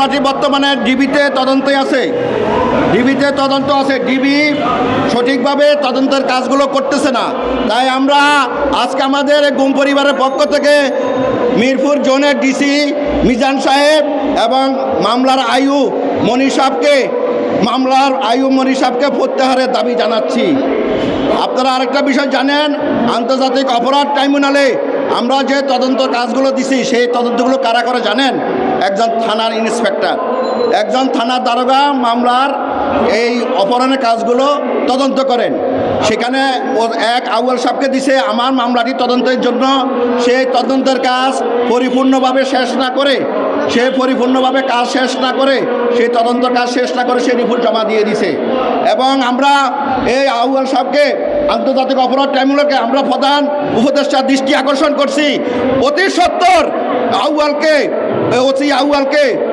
মামলাটি বর্তমানে ডিবিতে তদন্তে আছে। ডিবি সঠিকভাবে তদন্তের কাজগুলো করতেছে না। তাই আমরা আজকে আমাদের গুম পরিবারের পক্ষ থেকে মিরপুর জোনের ডিসি মিজান সাহেব এবং মামলার আয়ু মনি সাহেবকে প্রত্যাহারের দাবি জানাচ্ছি। আপনারা আরেকটা বিষয় জানেন, আন্তর্জাতিক অপরাধ ট্রাইব্যুনালে আমরা যে তদন্ত কাজগুলো দিছি সেই তদন্তগুলো কারা করে জানেন? একজন থানার ইন্সপেক্টর, একজন থানার দারোগা মামলার এই অপরাধের কাজগুলো তদন্ত করেন। সেখানে এক আউয়াল সাহেবকে দিছে আমার মামলাটি তদন্তের জন্য। সেই তদন্তের কাজ পরিপূর্ণভাবে শেষ না করে সেই তদন্ত কাজ শেষ না করে সে রিপোর্ট জমা দিয়ে দিছে। এবং আমরা এই আউয়াল সাহেবকে আন্তর্জাতিক অপরাধ ট্রাইব্যুনালকে আমরা প্রধান উপদেষ্টার দৃষ্টি আকর্ষণ করছি, অতি সত্বর আউয়ালকে